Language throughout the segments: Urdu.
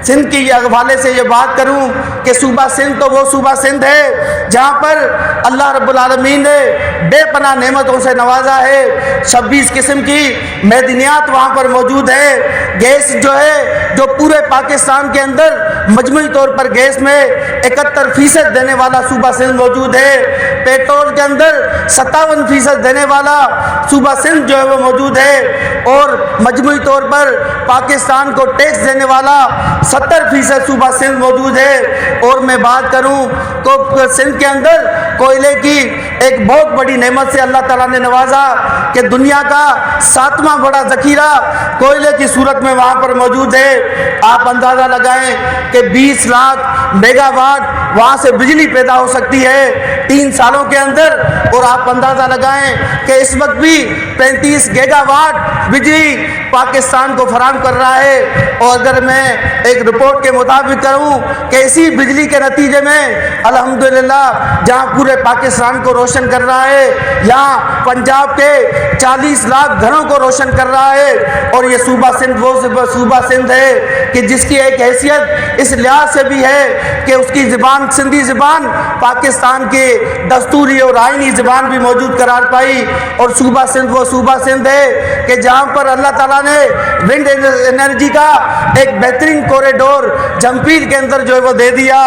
سندھ کی حوالے سے یہ بات کروں کہ صوبہ سندھ تو وہ صوبہ سندھ ہے جہاں پر اللہ رب العالمین نے بے پناہ نعمتوں سے نوازا ہے۔ 26 قسم کی معدنیات وہاں پر موجود ہے۔ گیس جو ہے جو پورے پاکستان کے اندر مجموعی طور پر گیس میں 71% دینے والا صوبہ سندھ موجود ہے۔ پیٹرول کے اندر 57% دینے والا صوبہ سندھ جو ہے وہ موجود ہے، اور مجموعی طور پر پاکستان کو ٹیکس دینے والا 70% صوبہ سندھ موجود ہے۔ اور میں بات کروں تو سندھ کے اندر کوئلے کی ایک بہت بڑی نعمت سے اللہ تعالیٰ نے نوازا کہ دنیا کا 7واں بڑا ذخیرہ کوئلے کی صورت میں وہاں پر موجود ہے۔ آپ اندازہ لگائیں کہ 20 لاکھ میگا واٹ وہاں سے بجلی پیدا ہو سکتی ہے 3 سالوں کے اندر، اور آپ اندازہ لگائیں کہ اس وقت بھی 35 گیگا واٹ بجلی پاکستان کو فراہم کر رہا ہے۔ اور اگر میں ایک رپورٹ کے مطابق کروں کہ اسی بجلی کے نتیجے میں الحمدللہ جہاں پورے پاکستان کو روشن کر رہا ہے، یہاں پنجاب کے 40 لاکھ گھروں کو روشن کر رہا ہے۔ اور یہ صوبہ سندھ وہ صوبہ سندھ ہے کہ جس کی ایک حیثیت اس لحاظ سے بھی ہے کہ اس کی زبان سندھی زبان پاکستان کے دستوری اور آئینی زبان بھی موجود قرار پائی۔ اور صوبہ سندھ وہ صوبہ سندھ ہے کہ جہاں پر اللہ تعالیٰ نے ونڈ انرجی کا ایک بہترین کوریڈور جمپیر کے اندر جو ہے وہ دے دیا۔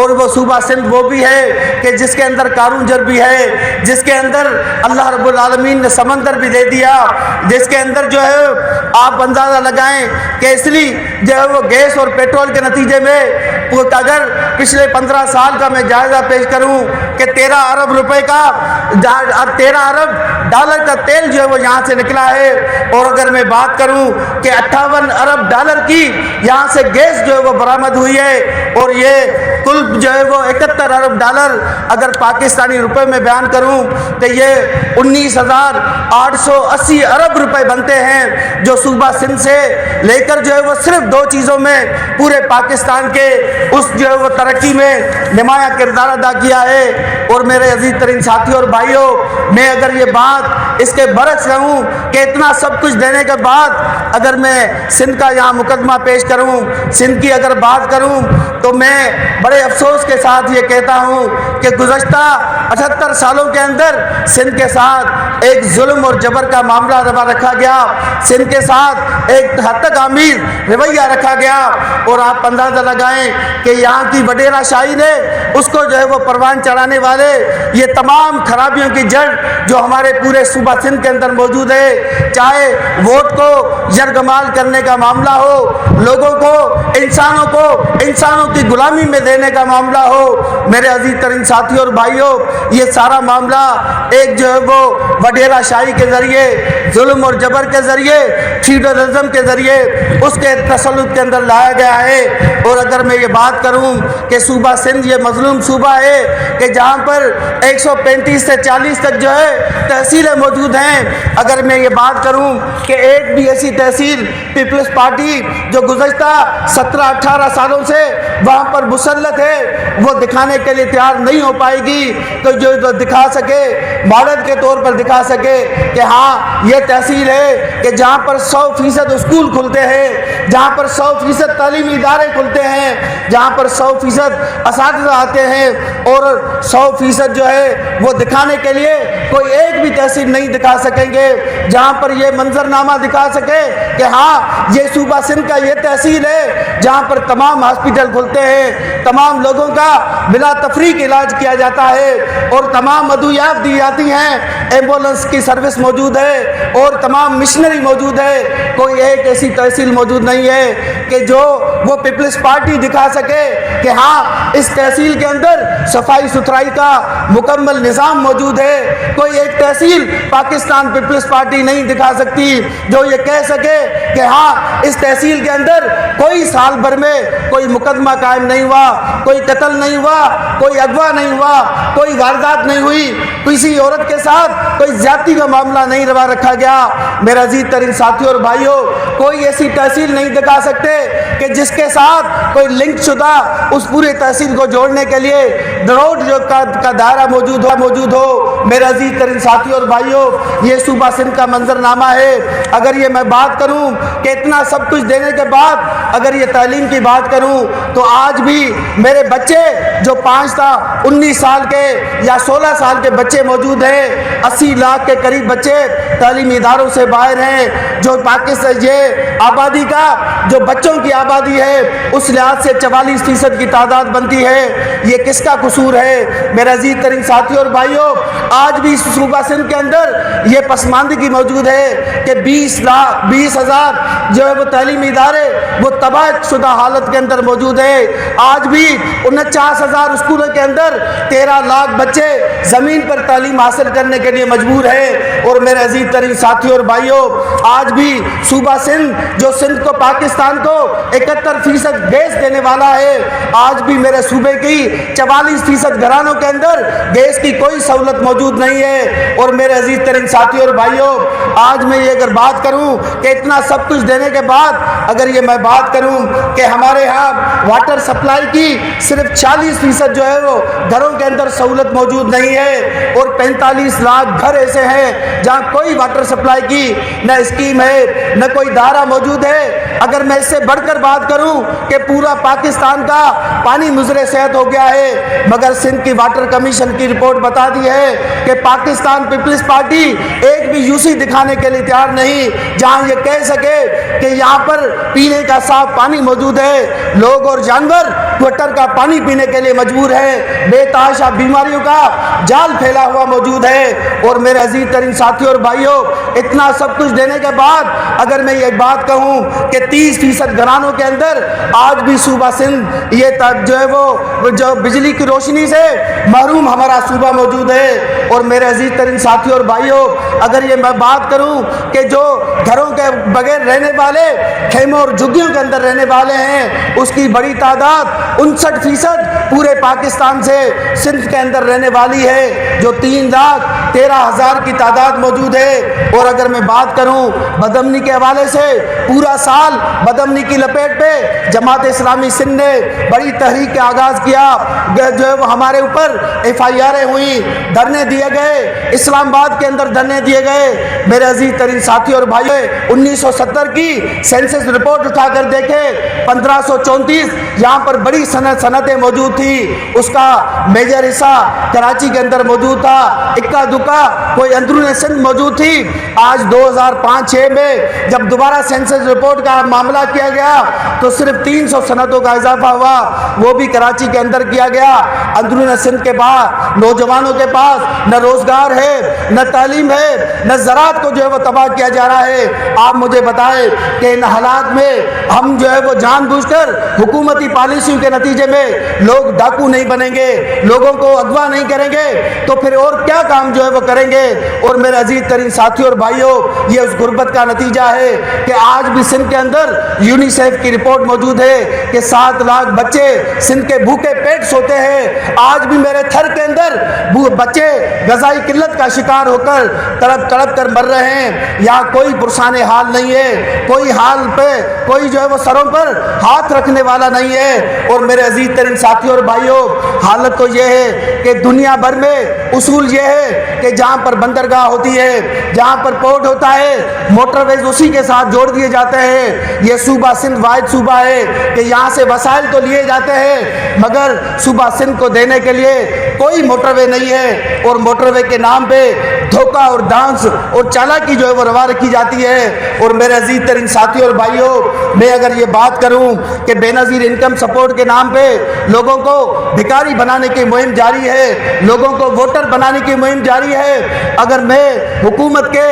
اور وہ صوبہ سندھ وہ بھی ہے کہ جس کے اندر کارونجر بھی ہے، جس کے اندر اللہ رب العالمین نے سمندر بھی دے دیا، جس کے اندر جو ہے آپ اندازہ لگائیں کہ اس لیے جو ہے وہ گیس اور پیٹرول کے نتیجے میں اگر پچھلے 15 سال کا میں جائزہ پیش کروں کہ 13 ارب روپے کا 13 ارب ڈالر کا تیل جو ہے وہ یہاں سے نکلا ہے، اور اگر میں بات کروں کہ 58 ارب ڈالر کی یہاں سے گیس جو ہے وہ برآمد ہوئی ہے، اور یہ کل جو ہے وہ 71 ارب ڈالر اگر پاکستانی روپے میں بیان کروں تو یہ 19,880 ارب روپے بنتے ہیں، جو صوبہ سندھ سے لے کر جو ہے وہ صرف 2 چیزوں میں پورے پاکستان کے اس جو ہے وہ ترقی میں نمایاں کردار ادا کیا ہے۔ اور میرے عزیز ترین ساتھیوں اور بھائیوں، میں اگر یہ بات اس کے برعکس کہوں کہ اتنا سب کچھ دینے کے بعد اگر میں سندھ کا یہاں مقدمہ پیش کروں، سندھ کی اگر بات کروں تو میں بڑے افسوس کے ساتھ یہ کہتا ہوں کہ گزشتہ 78 سالوں کے اندر سندھ کے ساتھ ایک ظلم اور جبر کا معاملہ رکھا گیا، سندھ کے ساتھ ایک حد تک آمیز رویہ رکھا گیا۔ اور آپ اندازہ لگائیں کہ یہاں کی وڈیرا شاہی نے اس کو جو ہے وہ پروان چڑھانے والے یہ تمام خرابیوں کی جڑ جو ہمارے پورے صوبہ سندھ کے اندر موجود ہے، چاہے ووٹ کو یرغمال کرنے کا معاملہ ہو، لوگوں کو انسانوں کی غلامی میں دینے کا معاملہ ہو، میرے عزیز ترین ساتھیوں اور بھائیوں، یہ سارا معاملہ ایک جو ہے وہ وڈیرا شاہی کے ذریعے، ظلم اور جبر کے ذریعے، فیوڈلزم کے ذریعے اس کے تسلط کے اندر لایا گیا ہے۔ اور اگر میں یہ بات کروں کہ صوبہ سندھ یہ مظلوم صوبہ ہے کہ جہاں پر 135 سے 40 تک جو ہے تحصیلیں موجود ہیں، اگر میں یہ بات کروں کہ ایک بھی ایسی تحصیل پیپلز پارٹی جو گزشتہ 17-18 سالوں سے وہاں پر مسلط ہے وہ دکھانے کے لیے تیار نہیں ہو پائے گی، تو جو دکھا سکے ماڈل کے طور پر دکھا سکے کہ ہاں یہ تحصیل ہے کہ جہاں پر 100% اسکول کھلتے ہیں، جہاں پر 100% تعلیمی ادارے کھلتے ہیں، جہاں پر 100% اساتذہ آتے ہیں، اور 100% جو ہے وہ دکھانے کے لیے کوئی ایک بھی تحصیل نہیں دکھا سکیں گے جہاں پر یہ منظرنامہ دکھا سکے کہ ہاں یہ صوبہ سندھ کا یہ تحصیل ہے جہاں پر تمام ہاسپٹل کھلتے ہیں، تمام لوگوں کا بلا تفریق علاج کیا جاتا ہے، اور تمام ادویات دی جاتی ہیں، ایمبولنس کی سروس موجود ہے، اور تمام مشنری موجود ہے۔ کوئی ایک ایسی تحصیل موجود نہیں ہے کہ جو وہ پیپلز پارٹی دکھا سکے کہ ہاں اس تحصیل کے اندر صفائی ستھرائی کا مکمل نظام موجود ہے۔ کوئی ایک تحصیل پاکستان پیپلز پارٹی نہیں دکھا سکتی جو یہ کہہ سکے کہ ہاں اس تحصیل کے اندر کوئی سال بھر میں کوئی مقدمہ قائم نہیں ہوا، کوئی قتل نہیں ہوا، کوئی اغوا نہیں ہوا، کوئی واردات نہیں ہوئی، کسی عورت کے ساتھ کوئی زیادتی کا معاملہ نہیں روا رکھا گیا۔ میرا عزیز ترین ساتھیوں اور بھائیوں، کوئی ایسی تحصیل نہیں دکھا سکتے کہ جس کے ساتھ کوئی لنک شدہ اس پورے تحصیل سندھ کو جوڑنے کے لیے روڈ جو کا دائرہ موجود ہو میرے عزیز ترین ساتھی اور بھائیوں، یہ صوبہ سندھ کا منظرنامہ ہے۔ اگر یہ میں بات کروں کہ اتنا سب کچھ دینے کے بعد اگر یہ تعلیم کی بات کروں تو آج بھی میرے بچے جو 5 تا 19 سال کے یا 16 سال کے بچے موجود ہیں، 80 لاکھ کے قریب بچے تعلیمی اداروں سے باہر ہیں، جو پاکستان یہ آبادی کا جو بچوں کی آبادی ہے اس لحاظ سے 44% کی تعداد بنتی ہے۔ یہ کس کا قصور ہے؟ میرے عزیز ترین ساتھی اور بھائیوں، آج بھی صوبہ سندھ کے اندر یہ پسماندگی موجود ہے کہ 20,000 جو ہے وہ تعلیمی ادارے وہ تباہ شدہ حالت کے اندر موجود ہے۔ آج بھی 49,000 اسکولوں کے اندر 13 لاکھ بچے زمین پر تعلیم حاصل کرنے کے لیے مجبور ہے۔ اور میرے عزیز ترین ساتھی اور بھائیوں، آج بھی صوبہ سندھ جو سندھ کو پاکستان کو 71% گیس دینے والا ہے، آج بھی میرے صوبے کی 44% گھرانوں کے اندر گیس کی کوئی سہولت موجود نہیں ہے۔ اور میرے عزیز ترین ساتھی اور بھائیوں، آج میں یہ اگر بات کروں کہ اتنا سب کچھ دینے کے بعد اگر یہ میں بات کروں کہ ہمارے ہاں واٹر سپلائی کی صرف 40% جو ہے وہ گھروں کے اندر سہولت موجود نہیں ہے، اور 45 لاکھ گھر ایسے ہیں جہاں کوئی واٹر سپلائی کی نہ اسکیم ہے نہ کوئی دائرہ موجود ہے۔ اگر میں اس سے بڑھ کر بات کروں کہ پورا پاکستان کا پانی مضر صحت ہو گیا ہے، مگر سندھ کی واٹر کمیشن کی رپورٹ بتا دی ہے کہ پاکستان پیپلز پارٹی ایک بھی یوسی دکھانے کے لیے تیار نہیں جہاں یہ کہہ سکے کہ یہاں پر پینے کا صاف پانی موجود ہے۔ لوگ اور جانور گٹر کا پانی پینے کے لیے مجبور ہے، بے تحاشا بیماریوں کا جال پھیلا ہوا موجود ہے۔ اور میرے عزیز ترین ساتھی اور بھائیوں، اتنا سب کچھ دینے کے بعد اگر میں یہ بات کہوں کہ 30% گھرانوں کے اندر آج بھی صوبہ سندھ یہ جو ہے وہ جو بجلی کی روشنی سے محروم ہمارا صوبہ موجود ہے۔ اور میرے عزیز ترین ساتھی اور بھائیوں، اگر یہ میں بات کروں کہ جو گھروں کے بغیر رہنے والے خیموں اور جھگیوں کے اندر رہنے والے ہیں، اس کی بڑی تعداد 59% پورے پاکستان سے سندھ کے اندر رہنے والی ہے، جو 3,13,000 کی تعداد موجود ہے۔ اور اگر میں بات کروں بدامنی کے حوالے سے، پورا سال بدامنی کی لپیٹ پہ جماعت اسلامی سندھ نے بڑی تحریک کا آغاز کیا، جو ہے وہ ہمارے اوپر FIRیں ہوئی، دھرنے دیے گئے، اسلام آباد کے اندر دھرنے دیے گئے۔ میرے عزیز ترین ساتھی اور بھائیوں، 1970 کی سینسس رپورٹ اٹھا کر دیکھے، 1534 یہاں پر بڑی صنعتیں موجود تھی، اس کا میجر حصہ کراچی کے اندر موجود تھا، اکا دکا کوئی اندرون سندھ موجود تھی۔ آج 2005-6 میں جب دوبارہ سینسس رپورٹ کا معاملہ کیا گیا تو صرف 300 صنعتوں کا اضافہ ہوا، وہ بھی کراچی کے اندر کیا گیا۔ اندرون سندھ کے بعد نوجوانوں کے پاس نہ روزگار ہے، نہ تعلیم ہے، نہ زراعت کو جو ہے وہ تباہ کیا جا رہا ہے۔ آپ مجھے بتائیں کہ ان حالات میں ہم جو ہے وہ جان بوجھ کر حکومتی پالیسیوں کے نتیجے میں لوگ ڈاکو نہیں بنیں گے، لوگوں کو اغوا نہیں کریں گے، تو پھر اور کیا کام جو ہے وہ کریں گے؟ اور میرے عزیز ترین ساتھی اور بھائیوں، یہ اس غربت کا نتیجہ ہے کہ آج بھی سندھ کے اندر یونیسیف کی رپورٹ موجود ہے کہ 7 لاکھ بچے سندھ کے بھوکے پیٹ سوتے ہیں۔ آج بھی میرے تھر کے اندر بچے غذائی قلت کا شکار ہو کر تڑپ تڑپ کر مر رہے ہیں۔ یہاں کوئی پرسان حال نہیں ہے، کوئی حال پہ کوئی جو ہے وہ سروں پر ہاتھ رکھنے والا نہیں ہے۔ اور میرے عزیز ترین ساتھی اور بھائیوں، حالت تو یہ ہے کہ دنیا بھر میں اصول یہ ہے کہ جہاں پر بندرگاہ ہوتی ہے، جہاں پر پورٹ ہوتا ہے، موٹر ویز اسی کے ساتھ جوڑ دیے جاتے ہیں۔ یہ صوبہ سندھ واحد صوبہ ہے کہ یہاں سے وسائل تو لیے جاتے ہیں، مگر صوبہ سندھ کو دینے کے لیے کوئی موٹر وے نہیں ہے، اور موٹر وے کے نام پہ دھوکہ اور ڈانس اور چالاکی جو ہے وہ روا رکھی جاتی ہے۔ اور میرے عزیز ترین ساتھی اور بھائیوں، میں اگر یہ بات کروں کہ بے نظیر انکم سپورٹ کے نام پہ لوگوں کو بھکاری بنانے کی مہم جاری ہے، لوگوں کو ووٹر بنانے کی مہم جاری ہے، اگر میں حکومت کے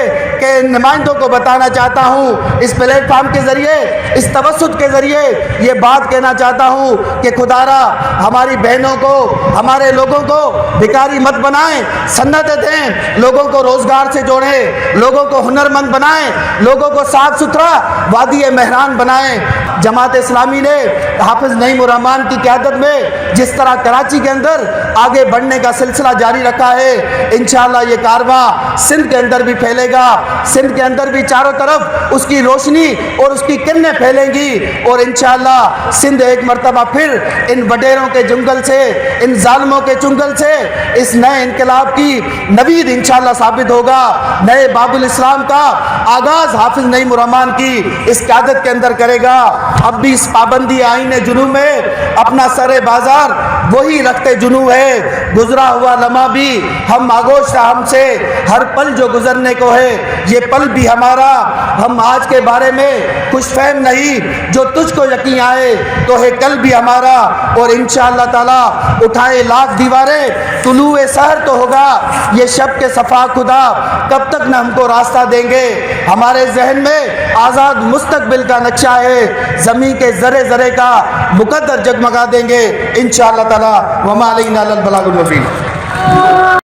نمائندوں کو بتانا چاہتا ہوں، اس پلیٹ فارم کے ذریعے، اس توسط کے ذریعے یہ بات کہنا چاہتا ہوں کہ خدارا ہماری بہنوں کو، ہمارے لوگوں کو بھکاری مت بنائیں، صنعتیں دیں، لوگوں کو روزگار سے جوڑیں، لوگوں کو ہنرمند بنائیں، لوگوں کو صاف ستھرا وادی مہران بنائیں۔ جماعت اسلامی نے حافظ نعیم الرحمن الرحمان کی قیادت میں جس طرح کراچی کے اندر آگے بڑھنے کا سلسلہ جاری رکھا ہے، انشاءاللہ یہ کارواں سندھ کے اندر بھی پھیلے گا، سندھ کے اندر بھی چاروں طرف اس کی روشنی اور اس کی کرنیں پھیلیں گی، اور انشاءاللہ سندھ ایک مرتبہ پھر ان وڈیروں کے جنگل سے، ان ظالموں کے چنگل سے اس نئے انقلاب کی نوید انشاءاللہ ثابت ہوگا۔ نئے باب الاسلام کا آغاز حافظ نعیم الرحمان کی اس قیادت کے اندر کرے گا۔ اب بھی اس پابندی آئین جنوب میں اپنا سر بازار وہی رکھتے جنوب ہے، گزرا ہوا لمحہ بھی ہم آگوش ہم سے، ہر پل جو گزرنے کو ہے یہ پل بھی ہمارا، ہم آج کے بارے میں خوش فہم نہیں، جو تجھ کو یقین آئے تو ہے کل بھی ہمارا، اور انشاءاللہ تعالیٰ اٹھائے لاکھ دیواریں طلوع سحر تو ہوگا یہ شب کے صفا خدا، کب تک نہ ہم کو راستہ دیں گے، ہمارے ذہن میں آزاد مستقبل کا نقشہ ہے، زمین کے ذرے ذرے کا مقدر جگمگا دیں گے انشاءاللہ تعالیٰ۔ وما علینا الا البلاغ المبین۔